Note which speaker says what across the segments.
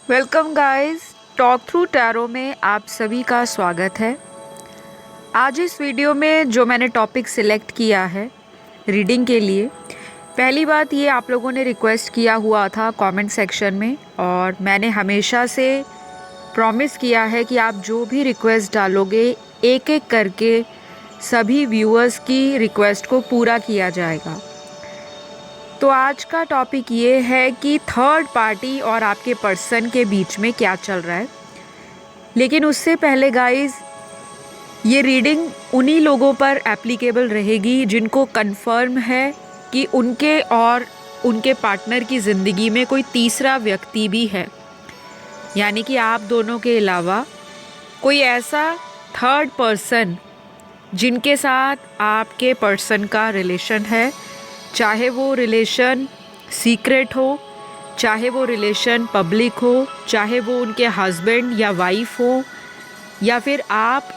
Speaker 1: Welcome guys, talk through tarot में आप सभी का स्वागत है। आज इस वीडियो में जो मैंने टॉपिक सिलेक्ट किया है रीडिंग के लिए, पहली बात ये आप लोगों ने रिक्वेस्ट किया हुआ था कमेंट सेक्शन में, और मैंने हमेशा से प्रॉमिस किया है कि आप जो भी रिक्वेस्ट डालोगे एक एक करके सभी व्यूअर्स की रिक्वेस्ट को पूरा किया जाएगा। तो आज का टॉपिक ये है कि थर्ड पार्टी और आपके पर्सन के बीच में क्या चल रहा है। लेकिन उससे पहले गाइस, ये रीडिंग उन्हीं लोगों पर एप्लीकेबल रहेगी जिनको कंफर्म है कि उनके और उनके पार्टनर की ज़िंदगी में कोई तीसरा व्यक्ति भी है, यानी कि आप दोनों के अलावा कोई ऐसा थर्ड पर्सन जिनके साथ आपके पर्सन का रिलेशन है, चाहे वो रिलेशन सीक्रेट हो, चाहे वो रिलेशन पब्लिक हो, चाहे वो उनके हस्बैंड या वाइफ हो, या फिर आप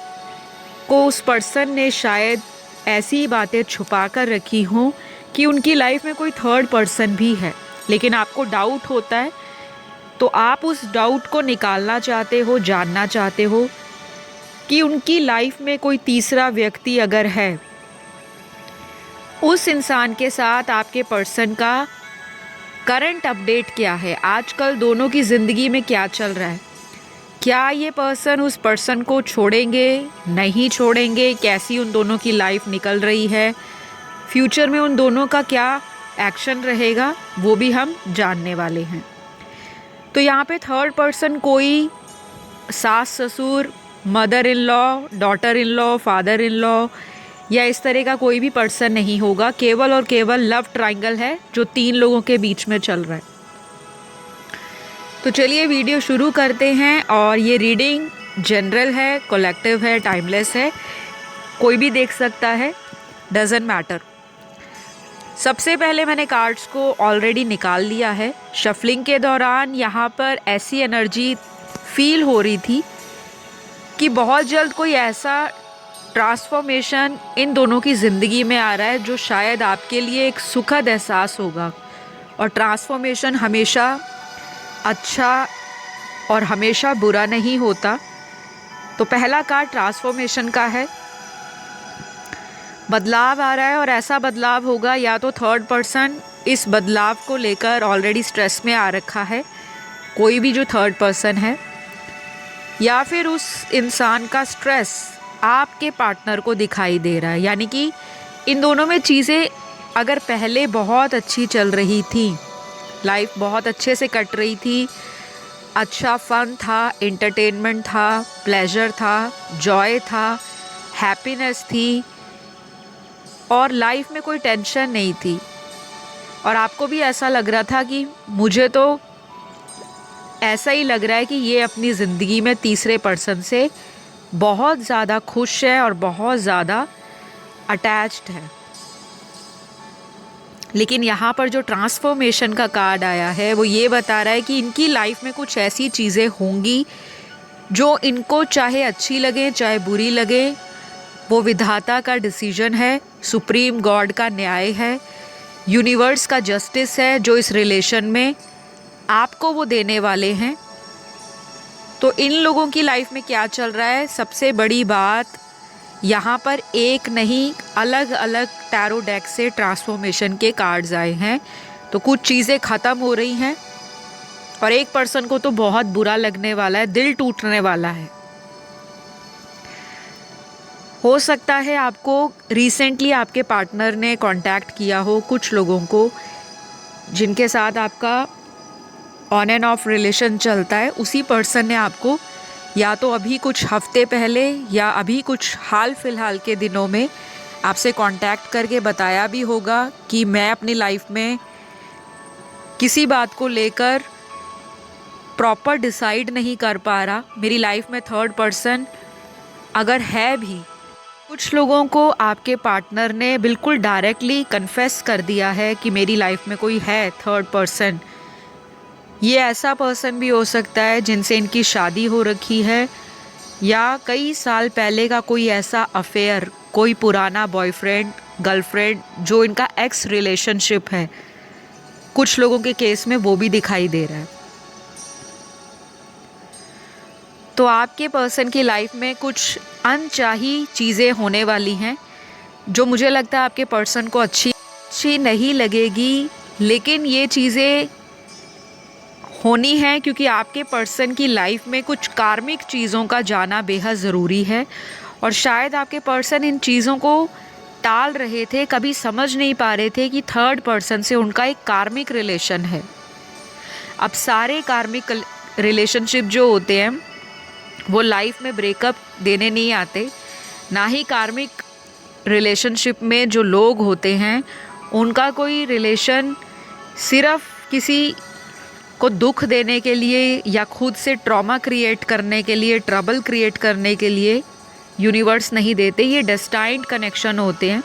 Speaker 1: को उस पर्सन ने शायद ऐसी बातें छुपा कर रखी हों कि उनकी लाइफ में कोई थर्ड पर्सन भी है, लेकिन आपको डाउट होता है। तो आप उस डाउट को निकालना चाहते हो, जानना चाहते हो कि उनकी लाइफ में कोई तीसरा व्यक्ति अगर है, उस इंसान के साथ आपके पर्सन का करंट अपडेट क्या है, आजकल दोनों की ज़िंदगी में क्या चल रहा है, क्या ये पर्सन उस पर्सन को छोड़ेंगे, नहीं छोड़ेंगे, कैसी उन दोनों की लाइफ निकल रही है, फ्यूचर में उन दोनों का क्या एक्शन रहेगा, वो भी हम जानने वाले हैं। तो यहाँ पे थर्ड पर्सन कोई सास ससुर, mother in law, daughter in law, father in law या इस तरह का कोई भी पर्सन नहीं होगा। केवल और केवल लव ट्रायंगल है जो 3 लोगों के बीच में चल रहा है। तो चलिए वीडियो शुरू करते हैं। और ये रीडिंग जनरल है, कलेक्टिव है, टाइमलेस है, कोई भी देख सकता है, डजेंट मैटर। सबसे पहले मैंने कार्ड्स को ऑलरेडी निकाल लिया है। शफलिंग के दौरान यहाँ पर ऐसी एनर्जी फील हो रही थी कि बहुत जल्द कोई ऐसा ट्रांसफॉर्मेशन इन दोनों की ज़िंदगी में आ रहा है जो शायद आपके लिए एक सुखद एहसास होगा। और ट्रांसफॉर्मेशन हमेशा अच्छा और हमेशा बुरा नहीं होता। तो पहला कार्ड ट्रांसफॉर्मेशन का है। बदलाव आ रहा है और ऐसा बदलाव होगा, या तो थर्ड पर्सन इस बदलाव को लेकर ऑलरेडी स्ट्रेस में आ रखा है, कोई भी जो थर्ड पर्सन है, या फिर उस इंसान का स्ट्रेस आपके पार्टनर को दिखाई दे रहा है। यानी कि इन दोनों में चीज़ें अगर पहले बहुत अच्छी चल रही थी, लाइफ बहुत अच्छे से कट रही थी, अच्छा फन था, एंटरटेनमेंट था, प्लेजर था, जॉय था, हैप्पीनेस थी, और लाइफ में कोई टेंशन नहीं थी, और आपको भी ऐसा लग रहा था कि मुझे तो ऐसा ही लग रहा है कि ये अपनी ज़िंदगी में तीसरे पर्सन से बहुत ज़्यादा खुश है और बहुत ज़्यादा अटैच्ड है। लेकिन यहाँ पर जो ट्रांसफॉर्मेशन का कार्ड आया है वो ये बता रहा है कि इनकी लाइफ में कुछ ऐसी चीज़ें होंगी जो इनको चाहे अच्छी लगे चाहे बुरी लगे, वो विधाता का डिसीजन है, सुप्रीम गॉड का न्याय है, यूनिवर्स का जस्टिस है जो इस रिलेशन में आपको वो देने वाले हैं। तो इन लोगों की लाइफ में क्या चल रहा है, सबसे बड़ी बात यहाँ पर एक नहीं, अलग अलग टैरो डेक से ट्रांसफॉर्मेशन के कार्ड्स आए हैं। तो कुछ चीज़ें ख़त्म हो रही हैं और एक पर्सन को तो बहुत बुरा लगने वाला है, दिल टूटने वाला है। हो सकता है आपको रिसेंटली आपके पार्टनर ने कांटेक्ट किया हो, कुछ लोगों को जिनके साथ आपका ऑन एंड ऑफ रिलेशन चलता है, उसी पर्सन ने आपको या तो अभी कुछ हफ्ते पहले या अभी कुछ हाल फिलहाल के दिनों में आपसे कांटेक्ट करके बताया भी होगा कि मैं अपनी लाइफ में किसी बात को लेकर प्रॉपर डिसाइड नहीं कर पा रहा, मेरी लाइफ में थर्ड पर्सन अगर है भी। कुछ लोगों को आपके पार्टनर ने बिल्कुल डायरेक्टली कन्फेस कर दिया है कि मेरी लाइफ में कोई है थर्ड पर्सन। ये ऐसा पर्सन भी हो सकता है जिनसे इनकी शादी हो रखी है, या कई साल पहले का कोई ऐसा अफेयर, कोई पुराना बॉयफ्रेंड गर्लफ्रेंड जो इनका एक्स रिलेशनशिप है। कुछ लोगों के केस में वो भी दिखाई दे रहा है। तो आपके पर्सन की लाइफ में कुछ अनचाही चीज़ें होने वाली हैं जो मुझे लगता है आपके पर्सन को अच्छी नहीं लगेगी, लेकिन ये चीज़ें होनी है क्योंकि आपके पर्सन की लाइफ में कुछ कार्मिक चीज़ों का जाना बेहद ज़रूरी है। और शायद आपके पर्सन इन चीज़ों को टाल रहे थे, कभी समझ नहीं पा रहे थे कि थर्ड पर्सन से उनका एक कार्मिक रिलेशन है। अब सारे कार्मिक रिलेशनशिप जो होते हैं वो लाइफ में ब्रेकअप देने नहीं आते, ना ही कार्मिक रिलेशनशिप में जो लोग होते हैं उनका कोई रिलेशन सिर्फ किसी को दुख देने के लिए या खुद से ट्रॉमा क्रिएट करने के लिए, ट्रबल क्रिएट करने के लिए यूनिवर्स नहीं देते। ये डेस्टाइन्ड कनेक्शन होते हैं।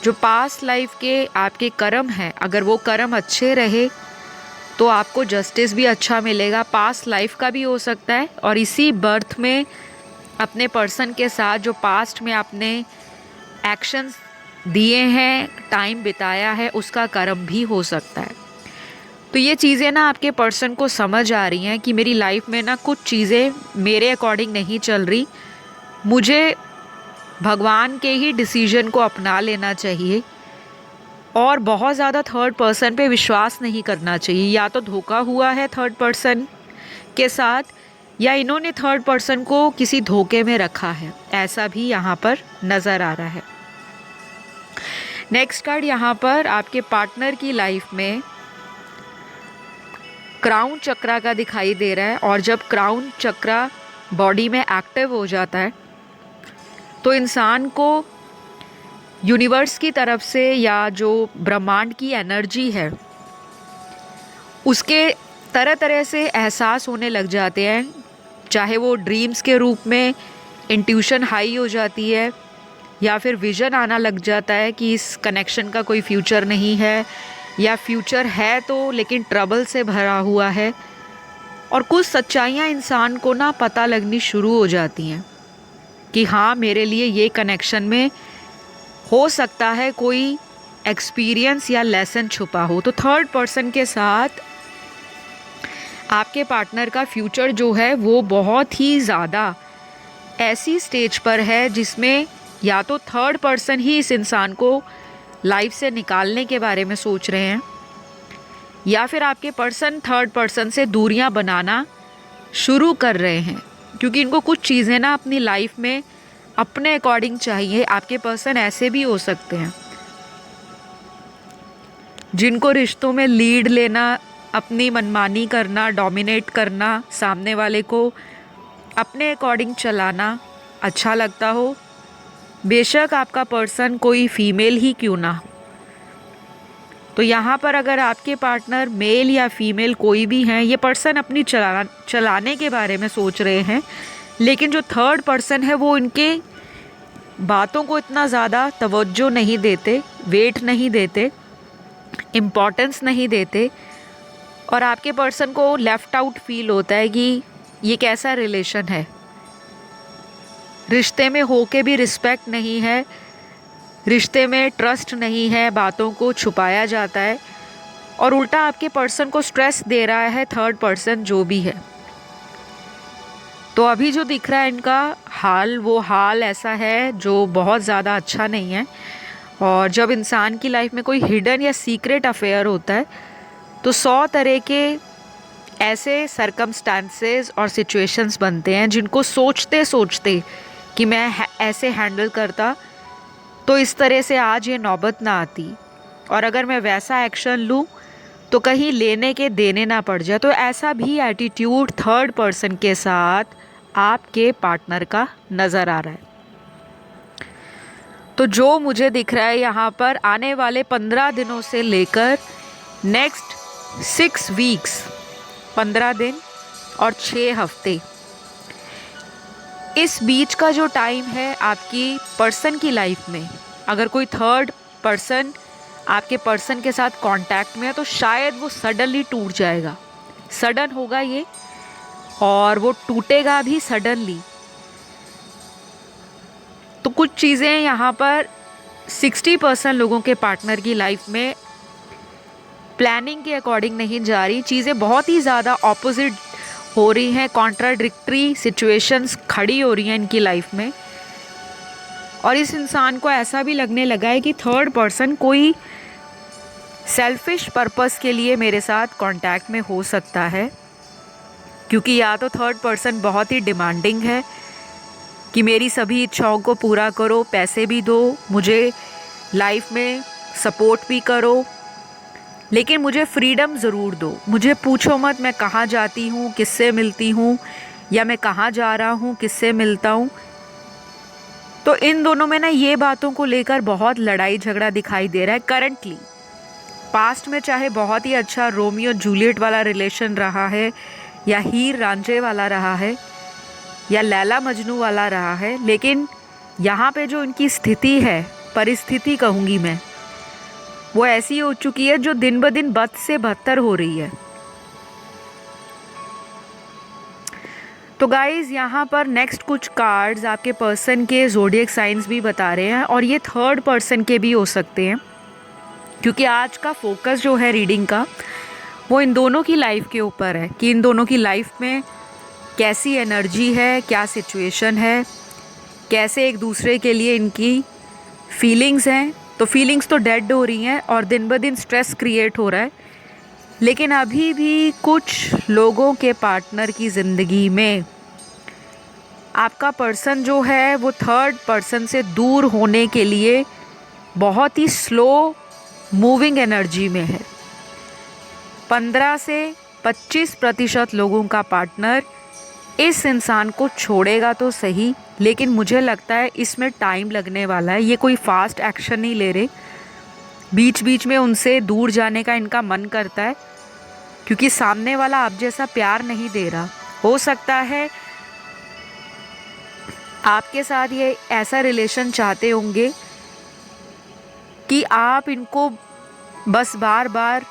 Speaker 1: जो पास्ट लाइफ के आपके कर्म हैं, अगर वो कर्म अच्छे रहे तो आपको जस्टिस भी अच्छा मिलेगा। पास्ट लाइफ का भी हो सकता है और इसी बर्थ में अपने पर्सन के साथ जो पास्ट में आपने एक्शंस दिए हैं, टाइम बिताया है, उसका कर्म भी हो सकता है। तो ये चीज़ें ना आपके पर्सन को समझ आ रही हैं कि मेरी लाइफ में ना कुछ चीज़ें मेरे अकॉर्डिंग नहीं चल रही, मुझे भगवान के ही डिसीजन को अपना लेना चाहिए और बहुत ज़्यादा थर्ड पर्सन पे विश्वास नहीं करना चाहिए। या तो धोखा हुआ है थर्ड पर्सन के साथ या इन्होंने थर्ड पर्सन को किसी धोखे में रखा है, ऐसा भी यहाँ पर नज़र आ रहा है। नेक्स्ट कार्ड यहाँ पर आपके पार्टनर की लाइफ में क्राउन चक्रा का दिखाई दे रहा है। और जब क्राउन चक्रा बॉडी में एक्टिव हो जाता है तो इंसान को यूनिवर्स की तरफ से या जो ब्रह्मांड की एनर्जी है उसके तरह तरह से एहसास होने लग जाते हैं, चाहे वो ड्रीम्स के रूप में इंट्यूशन हाई हो जाती है या फिर विज़न आना लग जाता है कि इस कनेक्शन का कोई फ्यूचर नहीं है या फ्यूचर है तो लेकिन ट्रबल से भरा हुआ है। और कुछ सच्चाइयाँ इंसान को ना पता लगनी शुरू हो जाती हैं कि हाँ, मेरे लिए ये कनेक्शन में हो सकता है कोई एक्सपीरियंस या लेसन छुपा हो। तो थर्ड पर्सन के साथ आपके पार्टनर का फ्यूचर जो है वो बहुत ही ज़्यादा ऐसी स्टेज पर है जिसमें या तो थर्ड पर्सन ही इस इंसान को लाइफ से निकालने के बारे में सोच रहे हैं या फिर आपके पर्सन थर्ड पर्सन से दूरियां बनाना शुरू कर रहे हैं, क्योंकि इनको कुछ चीज़ें ना अपनी लाइफ में अपने अकॉर्डिंग चाहिए। आपके पर्सन ऐसे भी हो सकते हैं जिनको रिश्तों में लीड लेना, अपनी मनमानी करना, डोमिनेट करना, सामने वाले को अपने अकॉर्डिंग चलाना अच्छा लगता हो, बेशक आपका पर्सन कोई फीमेल ही क्यों ना हो। तो यहाँ पर अगर आपके पार्टनर मेल या फीमेल कोई भी हैं, ये पर्सन अपनी चलाने के बारे में सोच रहे हैं, लेकिन जो थर्ड पर्सन है वो इनके बातों को इतना ज़्यादा तवज्जो नहीं देते, वेट नहीं देते, इम्पोर्टेंस नहीं देते और आपके पर्सन को लेफ़्ट आउट फील होता है कि ये कैसा रिलेशन है, रिश्ते में होके भी रिस्पेक्ट नहीं है, रिश्ते में ट्रस्ट नहीं है, बातों को छुपाया जाता है और उल्टा आपके पर्सन को स्ट्रेस दे रहा है थर्ड पर्सन जो भी है। तो अभी जो दिख रहा है इनका हाल, वो हाल ऐसा है जो बहुत ज़्यादा अच्छा नहीं है। और जब इंसान की लाइफ में कोई हिडन या सीक्रेट अफेयर होता है तो 100 तरह के ऐसे सरकमस्टांसेस और सिचुएशंस बनते हैं जिनको सोचते सोचते कि मैं ऐसे हैंडल करता तो इस तरह से आज ये नौबत ना आती, और अगर मैं वैसा एक्शन लूँ तो कहीं लेने के देने ना पड़ जाए। तो ऐसा भी एटीट्यूड थर्ड पर्सन के साथ आपके पार्टनर का नज़र आ रहा है। तो जो मुझे दिख रहा है यहाँ पर आने वाले 15 दिनों से लेकर नेक्स्ट 6 वीक्स, 15 दिन और 6 हफ्ते, इस बीच का जो टाइम है आपकी पर्सन की लाइफ में, अगर कोई थर्ड पर्सन आपके पर्सन के साथ कांटेक्ट में है तो शायद वो सडनली टूट जाएगा। सडन होगा ये और वो टूटेगा भी सडनली। तो कुछ चीज़ें यहाँ पर 60% लोगों के पार्टनर की लाइफ में प्लानिंग के अकॉर्डिंग नहीं जा रही, चीज़ें बहुत ही ज़्यादा ऑपोजिट हो रही हैं, कॉन्ट्राडिक्टरी सिचुएशंस खड़ी हो रही हैं इनकी लाइफ में, और इस इंसान को ऐसा भी लगने लगा है कि थर्ड पर्सन कोई सेल्फिश पर्पस के लिए मेरे साथ कांटेक्ट में हो सकता है, क्योंकि या तो थर्ड पर्सन बहुत ही डिमांडिंग है कि मेरी सभी इच्छाओं को पूरा करो, पैसे भी दो, मुझे लाइफ में सपोर्ट भी करो, लेकिन मुझे फ्रीडम ज़रूर दो, मुझे पूछो मत मैं कहाँ जाती हूँ, किससे मिलती हूँ, या मैं कहाँ जा रहा हूँ, किससे मिलता हूँ। तो इन दोनों में ना ये बातों को लेकर बहुत लड़ाई झगड़ा दिखाई दे रहा है करंटली। पास्ट में चाहे बहुत ही अच्छा रोमियो जूलियट वाला रिलेशन रहा है, या हीर रांझे वाला रहा है, या लैला मजनू वाला रहा है, लेकिन यहाँ पे जो इनकी स्थिति है, परिस्थिति कहूँगी मैं, वो ऐसी हो चुकी है जो दिन ब दिन बद से बदतर हो रही है। तो गाइज़ यहाँ पर नेक्स्ट कुछ कार्ड्स आपके पर्सन के ज़ोडिएक साइंस भी बता रहे हैं, और ये थर्ड पर्सन के भी हो सकते हैं, क्योंकि आज का फोकस जो है रीडिंग का वो इन दोनों की लाइफ के ऊपर है कि इन दोनों की लाइफ में कैसी एनर्जी है, क्या सिचुएशन है, कैसे एक दूसरे के लिए इनकी फीलिंग्स हैं। तो फीलिंग्स तो डेड हो रही हैं और दिन ब दिन स्ट्रेस क्रिएट हो रहा है, लेकिन अभी भी कुछ लोगों के पार्टनर की ज़िंदगी में आपका पर्सन जो है वो थर्ड पर्सन से दूर होने के लिए बहुत ही स्लो मूविंग एनर्जी में है। 15 से 25% लोगों का पार्टनर इस इंसान को छोड़ेगा तो सही, लेकिन मुझे लगता है इसमें टाइम लगने वाला है। ये कोई फास्ट एक्शन नहीं ले रहे, बीच बीच में उनसे दूर जाने का इनका मन करता है, क्योंकि सामने वाला आप जैसा प्यार नहीं दे रहा। हो सकता है आपके साथ ये ऐसा रिलेशन चाहते होंगे कि आप इनको बस बार बार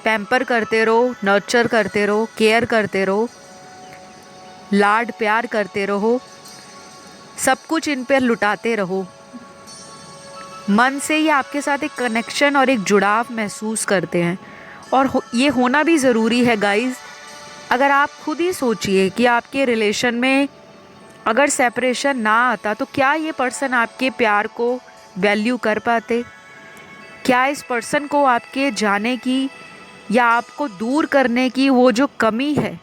Speaker 1: पैम्पर करते रहो, नर्चर करते रहो, केयर करते रहो, लाड प्यार करते रहो, सब कुछ इन पर लुटाते रहो। मन से ही आपके साथ एक कनेक्शन और एक जुड़ाव महसूस करते हैं, और ये होना भी ज़रूरी है गाइज़। अगर आप खुद ही सोचिए कि आपके रिलेशन में अगर सेपरेशन ना आता तो क्या ये पर्सन आपके प्यार को वैल्यू कर पाते? क्या इस पर्सन को आपके जाने की या आपको दूर करने की वो जो कमी है,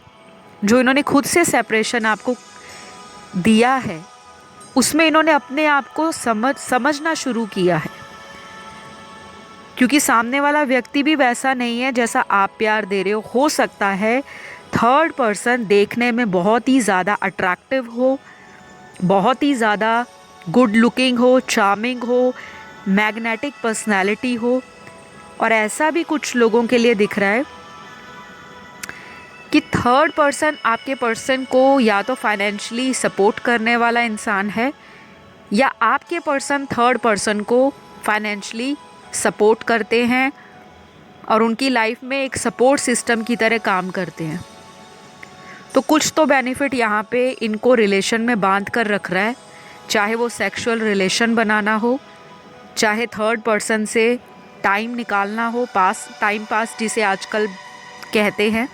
Speaker 1: जो इन्होंने खुद से सेपरेशन आपको दिया है, उसमें इन्होंने अपने आप को समझना शुरू किया है? क्योंकि सामने वाला व्यक्ति भी वैसा नहीं है जैसा आप प्यार दे रहे हो सकता है थर्ड पर्सन देखने में बहुत ही ज़्यादा अट्रैक्टिव हो, बहुत ही ज़्यादा गुड लुकिंग हो, चार्मिंग हो, मैग्नेटिक पर्सनैलिटी हो, और ऐसा भी कुछ लोगों के लिए दिख रहा है कि थर्ड पर्सन आपके पर्सन को या तो फाइनेंशियली सपोर्ट करने वाला इंसान है, या आपके पर्सन थर्ड पर्सन को फाइनेंशियली सपोर्ट करते हैं और उनकी लाइफ में एक सपोर्ट सिस्टम की तरह काम करते हैं। तो कुछ तो बेनिफिट यहाँ पे इनको रिलेशन में बांध कर रख रहा है, चाहे वो सेक्सुअल रिलेशन बनाना हो, चाहे थर्ड पर्सन से टाइम निकालना हो, टाइम पास जिसे आजकल कहते हैं।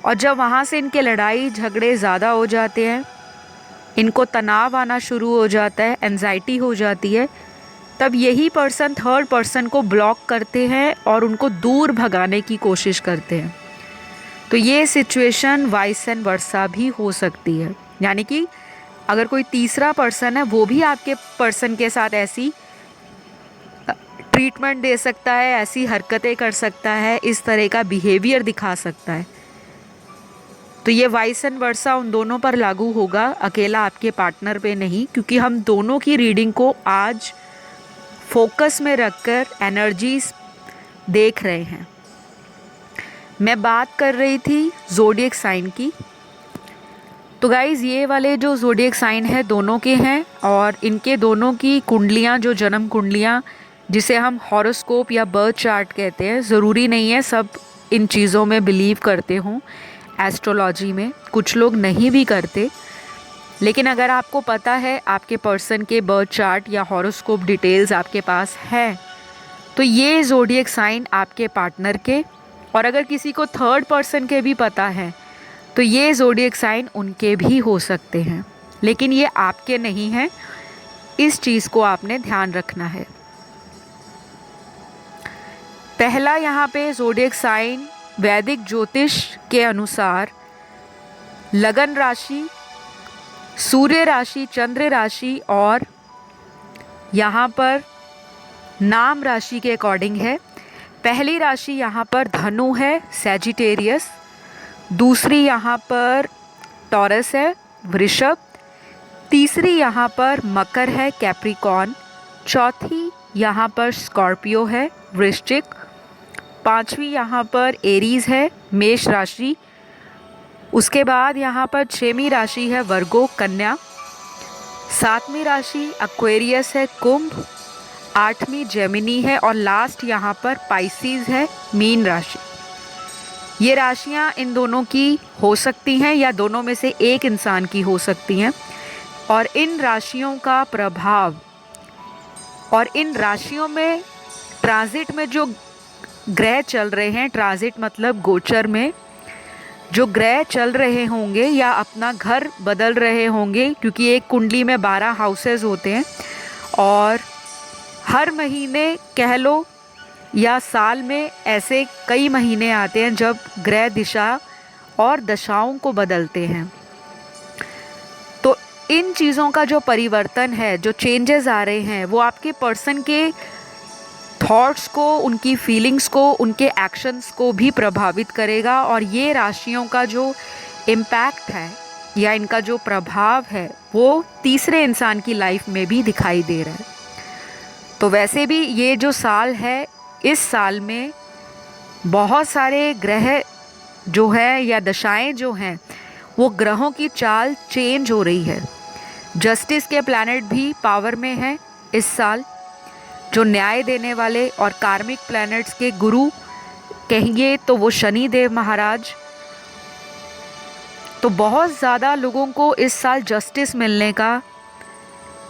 Speaker 1: और जब वहाँ से इनके लड़ाई झगड़े ज़्यादा हो जाते हैं, इनको तनाव आना शुरू हो जाता है, एंजाइटी हो जाती है, तब यही पर्सन थर्ड पर्सन को ब्लॉक करते हैं और उनको दूर भगाने की कोशिश करते हैं। तो ये सिचुएशन वाइस एंड वर्सा भी हो सकती है, यानी कि अगर कोई तीसरा पर्सन है वो भी आपके पर्सन के साथ ऐसी ट्रीटमेंट दे सकता है, ऐसी हरकतें कर सकता है, इस तरह का बिहेवियर दिखा सकता है। तो ये वाइस एंड वर्सा उन दोनों पर लागू होगा, अकेला आपके पार्टनर पे नहीं, क्योंकि हम दोनों की रीडिंग को आज फोकस में रखकर एनर्जीज देख रहे हैं। मैं बात कर रही थी ज़ोडिएक साइन की। तो गाइज़ ये वाले जो ज़ोडिएक साइन है दोनों के हैं, और इनके दोनों की कुंडलियाँ, जो जन्म कुंडलियाँ जिसे हम हॉरोस्कोप या बर्थ चार्ट कहते हैं, ज़रूरी नहीं है सब इन चीज़ों में बिलीव करते हों। एस्ट्रोलॉजी में कुछ लोग नहीं भी करते, लेकिन अगर आपको पता है आपके पर्सन के बर्थ चार्ट या हॉरोस्कोप डिटेल्स आपके पास है, तो ये ज़ोडिएक साइन आपके पार्टनर के, और अगर किसी को थर्ड पर्सन के भी पता है तो ये ज़ोडिएक साइन उनके भी हो सकते हैं, लेकिन ये आपके नहीं हैं। इस चीज़ को आपने ध्यान रखना है। पहला यहाँ पे ज़ोडिएक साइन वैदिक ज्योतिष के अनुसार लगन राशि, सूर्य राशि, चंद्र राशि और यहाँ पर नाम राशि के अकॉर्डिंग है। पहली राशि यहाँ पर धनु है, सैजिटेरियस। दूसरी यहाँ पर टॉरस है, वृषभ। तीसरी यहाँ पर मकर है, कैप्रिकॉर्न। चौथी यहाँ पर स्कॉर्पियो है, वृश्चिक। पांचवी यहाँ पर एरीज है, मेष राशि। उसके बाद यहाँ पर छठवीं राशि है वर्गो, कन्या। सातवीं राशि एक्वेरियस है, कुंभ। आठवीं जेमिनी है और लास्ट यहाँ पर पाइसिस है, मीन राशि। ये राशियाँ इन दोनों की हो सकती हैं या दोनों में से एक इंसान की हो सकती हैं। और इन राशियों का प्रभाव और इन राशियों में ट्रांजिट में जो ग्रह चल रहे हैं, ट्रांजिट मतलब गोचर में जो ग्रह चल रहे होंगे या अपना घर बदल रहे होंगे, क्योंकि एक कुंडली में 12 हाउसेस होते हैं और हर महीने कह लो या साल में ऐसे कई महीने आते हैं जब ग्रह दिशा और दशाओं को बदलते हैं। तो इन चीज़ों का जो परिवर्तन है, जो चेंजेस आ रहे हैं, वो आपके पर्सन के थॉट्स को, उनकी फीलिंग्स को, उनके एक्शंस को भी प्रभावित करेगा। और ये राशियों का जो इम्पैक्ट है या इनका जो प्रभाव है वो तीसरे इंसान की लाइफ में भी दिखाई दे रहा है। तो वैसे भी ये जो साल है, इस साल में बहुत सारे ग्रह जो है या दशाएं जो हैं वो ग्रहों की चाल चेंज हो रही है। जस्टिस के प्लैनेट भी पावर में हैं इस साल, जो न्याय देने वाले, और कार्मिक प्लैनेट्स के गुरु कहेंगे तो वो शनि देव महाराज। तो बहुत ज़्यादा लोगों को इस साल जस्टिस मिलने का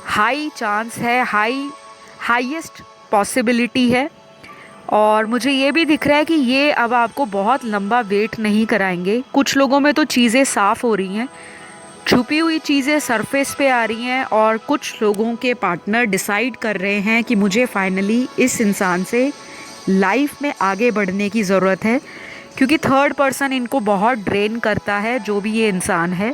Speaker 1: हाई चांस है, हाईएस्ट पॉसिबिलिटी है। और मुझे ये भी दिख रहा है कि ये अब आपको बहुत लंबा वेट नहीं कराएंगे। कुछ लोगों में तो चीज़ें साफ़ हो रही हैं, छुपी हुई चीज़ें सरफेस पे आ रही हैं, और कुछ लोगों के पार्टनर डिसाइड कर रहे हैं कि मुझे फाइनली इस इंसान से लाइफ में आगे बढ़ने की ज़रूरत है, क्योंकि थर्ड पर्सन इनको बहुत ड्रेन करता है। जो भी ये इंसान है,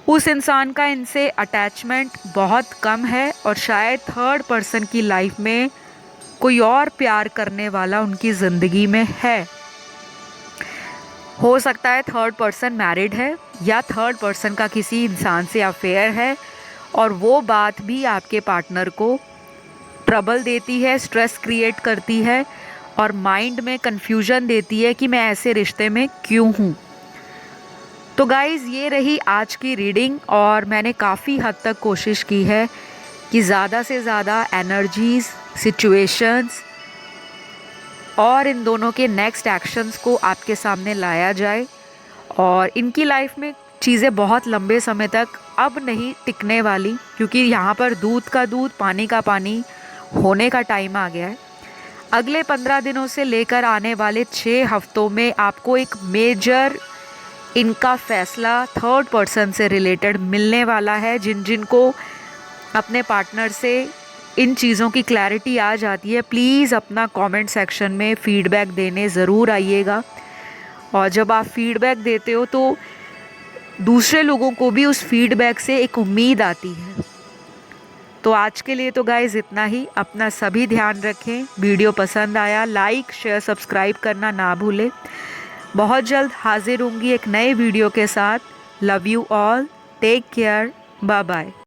Speaker 1: उस इंसान का इनसे अटैचमेंट बहुत कम है, और शायद थर्ड पर्सन की लाइफ में कोई और प्यार करने वाला उनकी ज़िंदगी में है। हो सकता है थर्ड पर्सन मैरिड है या थर्ड पर्सन का किसी इंसान से अफेयर है, और वो बात भी आपके पार्टनर को ट्रबल देती है, स्ट्रेस क्रिएट करती है और माइंड में कन्फ्यूजन देती है कि मैं ऐसे रिश्ते में क्यों हूँ। तो गाइज़, ये रही आज की रीडिंग, और मैंने काफ़ी हद तक कोशिश की है कि ज़्यादा से ज़्यादा एनर्जीज़, सिचुएशंस और इन दोनों के नेक्स्ट एक्शंस को आपके सामने लाया जाए। और इनकी लाइफ में चीज़ें बहुत लंबे समय तक अब नहीं टिकने वाली, क्योंकि यहाँ पर दूध का दूध, पानी का पानी होने का टाइम आ गया है। अगले 15 दिनों से लेकर आने वाले 6 हफ्तों में आपको एक मेजर इनका फैसला थर्ड पर्सन से रिलेटेड मिलने वाला है। जिनको अपने पार्टनर से इन चीज़ों की क्लैरिटी आ जाती है, प्लीज़ अपना कमेंट सेक्शन में फ़ीडबैक देने ज़रूर आइएगा। और जब आप फ़ीडबैक देते हो तो दूसरे लोगों को भी उस फीडबैक से एक उम्मीद आती है। तो आज के लिए तो गाइज़ इतना ही। अपना सभी ध्यान रखें। वीडियो पसंद आया लाइक, शेयर, सब्सक्राइब करना ना भूलें। बहुत जल्द हाजिर होंगी एक नए वीडियो के साथ। Love you all, take care, bye bye.